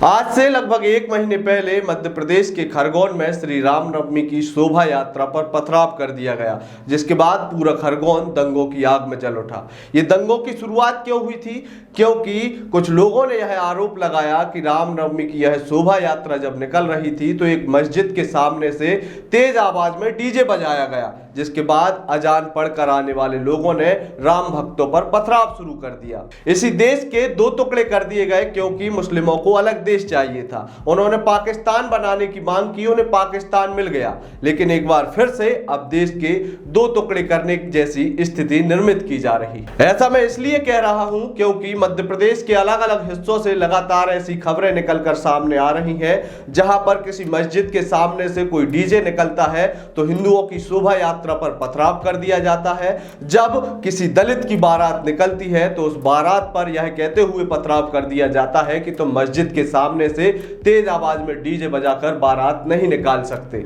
आज से लगभग 1 महीने पहले मध्य प्रदेश के खरगोन में श्री रामनवमी की शोभा यात्रा पर पथराव कर दिया गया, जिसके बाद पूरा खरगोन दंगों की आग में जल उठा। ये दंगों की शुरुआत क्यों हुई थी? क्योंकि कुछ लोगों ने यह आरोप लगाया कि रामनवमी की यह शोभा यात्रा जब निकल रही थी तो एक मस्जिद के सामने से तेज आवाज में डीजे बजाया गया, जिसके बाद अजान पढ़कर आने वाले लोगों ने राम भक्तों पर पथराव शुरू कर दिया। इसी देश के 2 टुकड़े कर दिए गए क्योंकि मुस्लिमों को अलग देश चाहिए था। उन्होंने पाकिस्तान बनाने की मांग की, उन्हें पाकिस्तान मिल गया, लेकिन एक बार फिर से अब देश के 2 टुकड़े करने जैसी स्थिति निर्मित की जा रही है। ऐसा मैं इसलिए कह रहा हूं क्योंकि मध्य प्रदेश के अलग अलग हिस्सों से लगातार ऐसी खबरें निकलकर सामने आ रही हैं, जहां पर किसी मस्जिद के सामने से कोई डीजे निकलता है तो हिंदुओं की शोभा यात्रा पर पथराव कर दिया जाता है। जब किसी दलित की बारात निकलती है तो उस बारात पर यह कहते हुए पथराव कर दिया जाता है कि तुम मस्जिद के सामने से तेज आवाज में डीजे बजाकर बारात नहीं निकाल सकते।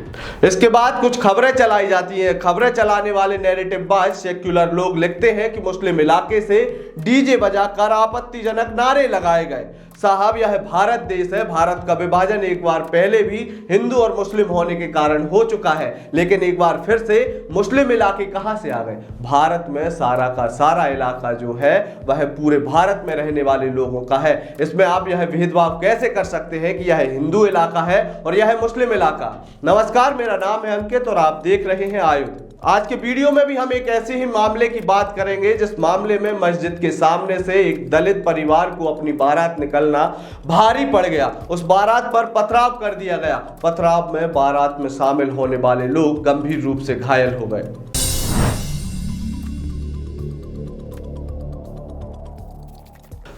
इसके बाद कुछ खबरें चलाई जाती हैं। खबरें चलाने वाले नैरेटिव बाज सेक्युलर लोग लिखते हैं कि मुस्लिम इलाके से डीजे बजाकर आपत्तिजनक नारे लगाए गए। साहब, यह भारत देश है। भारत का विभाजन एक बार पहले भी हिंदू और मुस्लिम होने के कारण हो चुका है, लेकिन एक बार फिर से मुस्लिम इलाके कहां से आ गए? भारत में सारा का सारा इलाका जो है वह पूरे भारत में रहने वाले लोगों का है। इसमें आप यह भेदभाव कैसे कर सकते हैं कि यह हिंदू इलाका है और यह मुस्लिम इलाका? नमस्कार, मेरा नाम है अंकित और आप देख रहे हैं आयुध। आज के वीडियो में भी हम एक ऐसे ही मामले की बात करेंगे जिस मामले में मस्जिद के सामने से एक दलित परिवार को अपनी बारात निकलना भारी पड़ गया। उस बारात पर पथराव कर दिया गया। पथराव में बारात में शामिल होने वाले लोग गंभीर रूप से घायल हो गए।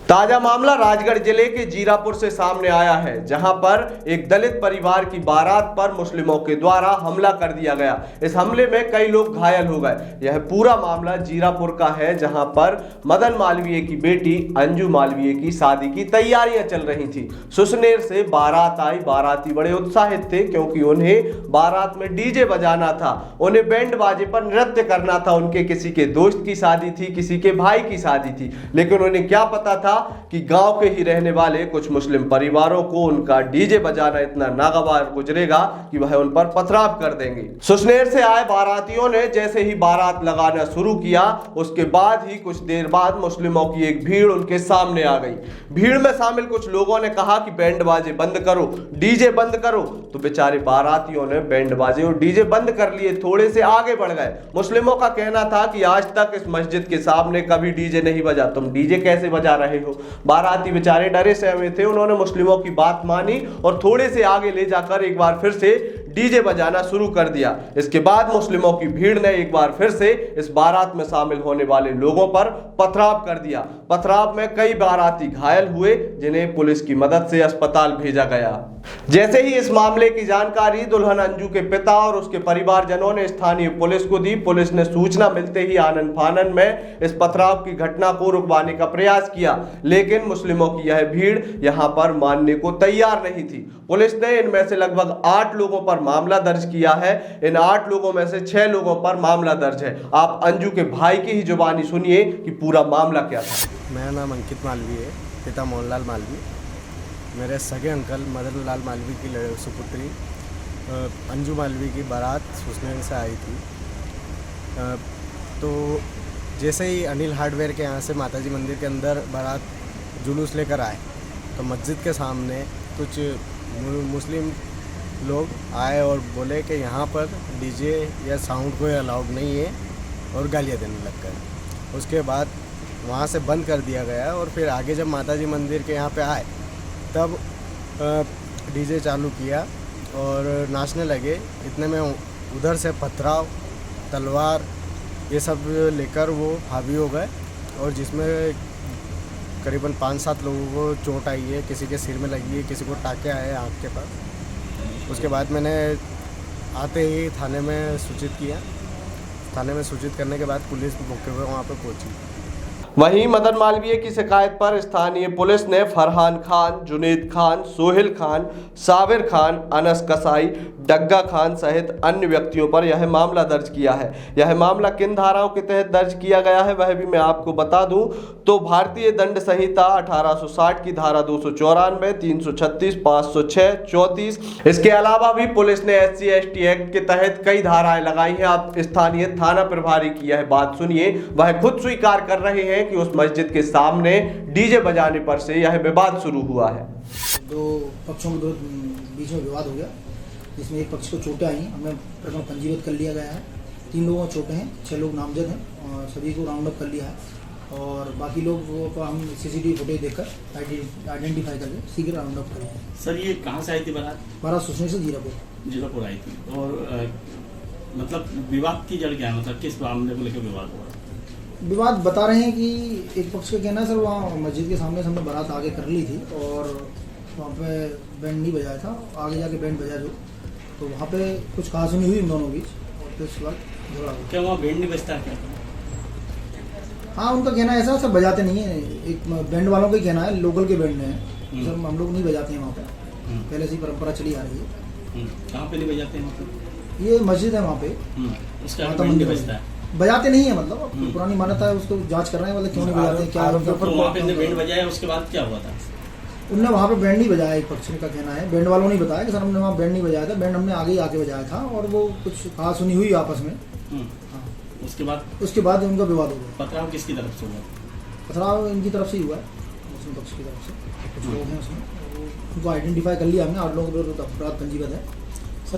ताजा मामला राजगढ़ जिले के जीरापुर से सामने आया है, जहां पर एक दलित परिवार की बारात पर मुस्लिमों के द्वारा हमला कर दिया गया। इस हमले में कई लोग घायल हो गए। यह पूरा मामला जीरापुर का है, जहां पर मदन मालवीय की बेटी अंजू मालवीय की शादी की तैयारियां चल रही थी। सुसनेर से बारात आई। बाराती बड़े उत्साहित थे क्योंकि उन्हें बारात में डीजे बजाना था, उन्हें बैंड बाजे पर नृत्य करना था। उनके किसी के दोस्त की शादी थी, किसी के भाई की शादी थी, लेकिन उन्हें क्या पता था कि गांव के ही रहने वाले कुछ मुस्लिम परिवारों को उनका डीजे बजाना इतना नागवार गुजरेगा कि वह उन पर पथराव कर देंगे। सुसनेर से आए बारातियों ने जैसे ही बारात लगाना शुरू किया, उसके बाद ही कुछ देर बाद मुस्लिमों की एक भीड़ उनके सामने आ गई। भीड़ में शामिल कुछ लोगों ने कहा कि बैंड बाजे बंद करो, डीजे बंद करो। तो बेचारे बारातियों ने बैंड बाजे और डीजे बंद कर लिए, थोड़े से आगे बढ़ गए। मुस्लिमों का कहना था कि आज तक इस मस्जिद के सामने कभी डीजे नहीं बजा, तुम डीजे कैसे बजा रहे हो? बाराती बेचारे डरे सहमे थे। उन्होंने मुस्लिमों की बात मानी और थोड़े से आगे ले जाकर एक बार फिर से डीजे बजाना शुरू कर दिया। इसके बाद मुस्लिमों की भीड़ ने एक बार फिर से इस बारात में शामिल होने वाले लोगों पर पथराव कर दिया। पथराव में कई बाराती घायल हुए, जिन्हें पुलिस की मदद से अस्पताल भेजा गया। जैसे ही इस मामले की जानकारी दुल्हन अंजू के पिता और उसके परिवारजनों ने स्थानीय पुलिस को दी। पुलिस ने सूचना मिलते ही आनन फानन में इस पथराव की घटना को रुकवाने का प्रयास किया, लेकिन मुस्लिमों की यह भीड़ यहां पर मानने को तैयार नहीं थी। पुलिस ने इनमें से लगभग 8 लोगों पर मामला दर्ज किया है। इन 8 लोगों में से 6 लोगों पर मामला दर्ज है। आप अंजू के भाई की ही जुबानी सुनिए कि पूरा मामला क्या था। मेरा नाम अंकित मालवीय है, पिता मोहनलाल मालवीय। मेरे सगे अंकल मदन लाल मालवीय की सुपुत्री अंजू मालवीय की बारात सुसनेर से आई थी। तो जैसे ही अनिल हार्डवेयर के यहाँ से माताजी मंदिर के अंदर बारात जुलूस लेकर आए तो मस्जिद के सामने कुछ मुस्लिम लोग आए और बोले कि यहाँ पर डीजे या साउंड कोई अलाउड नहीं है और गालियाँ देने लग गए। उसके बाद वहाँ से बंद कर दिया गया और फिर आगे जब माताजी मंदिर के यहाँ पे आए तब डीजे चालू किया और नाचने लगे। इतने में उधर से पथराव, तलवार ये सब लेकर वो हावी हो गए और जिसमें करीबन 5-7 लोगों को चोट आई है। किसी के सिर में लगी है, किसी को टाँके आए आँख के पास। उसके बाद मैंने आते ही थाने में सूचित किया। थाने में सूचित करने के बाद पुलिस मौके पर वहाँ पर पहुँची। वहीं मदन मालवीय की शिकायत पर स्थानीय पुलिस ने फरहान खान, जुनेद खान, सोहेल खान, साबिर खान, अनस कसाई, डग्गा खान सहित अन्य व्यक्तियों पर यह मामला दर्ज किया है। यह मामला किन धाराओं के तहत दर्ज किया गया है वह भी मैं आपको बता दूं तो भारतीय दंड संहिता 1860 की धारा 294, 336, 506, 34। इसके अलावा भी पुलिस ने SC/ST एक्ट के तहत कई धाराएं लगाई हैं। आप स्थानीय थाना प्रभारी की यह बात सुनिए, वह खुद स्वीकार कर रहे हैं कि उस मस्जिद के सामने डीजे बजाने पर से यह विवाद शुरू हुआ है। दो पक्षों के बीच में विवाद हो गया, जिसमें एक पक्ष को चोटें आई हैं। हमने प्रकरण पंजीबद्ध कर लिया गया है। 3 लोगों को चोटें हैं, 6 लोग नामजद हैं और सभी को राउंड अप कर लिया है और बाकी लोगों को हम CCTV फुटेज देखकर आइडेंटिफाई करके शीघ्र राउंड अप करेंगे। सर ये कहाँ से आई थी बारात? बारात सुसने से जीरापुर आई थी और मतलब विवाद की जड़ क्या है, मतलब किस मामले को लेकर विवाद हुआ? विवाद बता रहे हैं कि एक पक्ष का कहना है सर वहाँ मस्जिद के सामने हमने बारात आगे कर ली थी और वहाँ पे बैंड नहीं बजाया था, आगे जाके बैंड बजा जो, तो वहाँ पे कुछ कहासुनी हुई इन दोनों बीच और फिर उसके बाद झगड़ा हुआ। क्या वहाँ बैंड नहीं बजता क्या? हाँ, उनका कहना है ऐसा, सब बजाते नहीं है। एक बैंड वालों का ही कहना है, लोकल के बैंड हैं सर, हम लोग नहीं बजाते हैं वहाँ पे, पहले से ही परंपरा चली आ रही है। कहाँ पे नहीं बजाते हैं वहाँ पे? ये मस्जिद है वहाँ पे, उसका बैंड नहीं बजता है, बजाते नहीं है, मतलब पुरानी मान्यता है, उसको जांच कर रहे हैं, मतलब क्यों नहीं बजाते हैं, क्या वहाँ पे बैंड बजाया, उसके बाद क्या हुआ था? उनने वहाँ पे बैंड नहीं बजाया, एक पक्ष का कहना है। बैंड वालों ने बताया कि सर हमने वहाँ बैंड नहीं बजाया था, बैंड हमने आगे ही आके बजाया था और वो कुछ कहासुनी हुई आपस में। हाँ, उसके बाद उनका विवाद हो गया। पथराव किसकी तरफ से हुआ? पथराव इनकी तरफ से ही हुआ है, मुस्लिम पक्ष की तरफ से कुछ लोग हैं उसमें, उनको आइडेंटिफाई कर लिया हमने, 8 लोगों के विरुद्ध अपराध पंजीबद्ध है। सर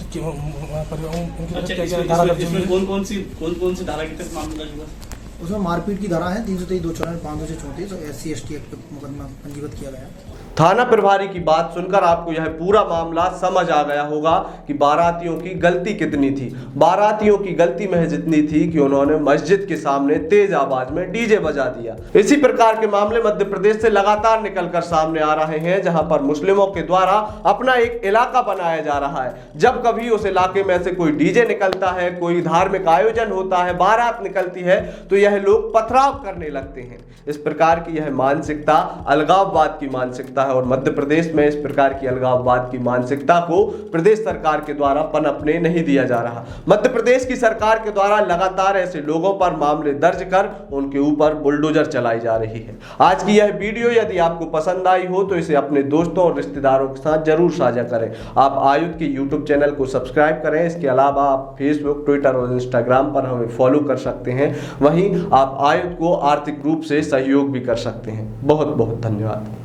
अच्छा, इसमें कौन कौन सी धारा के तहत मामला दर्ज हुआ? उसमें मारपीट की धारा है 323, 294, 500 से 34 और SC/ST एक्ट पे मुकदमा पंजीबद्ध किया गया है। थाना प्रभारी की बात सुनकर आपको यह पूरा मामला समझ आ गया होगा कि बारातियों की गलती कितनी थी। बारातियों की गलती महज इतनी थी कि उन्होंने मस्जिद के सामने तेज आवाज में डीजे बजा दिया। इसी प्रकार के मामले मध्य प्रदेश से लगातार निकलकर सामने आ रहे हैं, जहां पर मुस्लिमों के द्वारा अपना एक इलाका बनाया जा रहा है। जब कभी उस इलाके में से कोई डीजे निकलता है, कोई धार्मिक आयोजन होता है, बारात निकलती है, तो यह लोग पथराव करने लगते हैं। इस प्रकार की यह मानसिकता अलगाववाद की मानसिकता है और मध्य प्रदेश में इस प्रकार की अलगाववाद की मानसिकता को प्रदेश सरकार के द्वारा पनपने नहीं दिया जा रहा। मध्य प्रदेश की सरकार के द्वारा लगातार ऐसे लोगों पर मामले दर्ज कर उनके ऊपर बुलडोजर चलाई जा रही है। आज की यह वीडियो यदि आपको पसंद आई हो तो इसे अपने दोस्तों और रिश्तेदारों के साथ जरूर साझा करें। आप आयुध के YouTube चैनल को सब्सक्राइब करें। इसके अलावा आप फेसबुक, ट्विटर और इंस्टाग्राम पर हमें फॉलो कर सकते हैं। वहीं आप आयुध को आर्थिक रूप से सहयोग भी कर सकते हैं। बहुत बहुत धन्यवाद।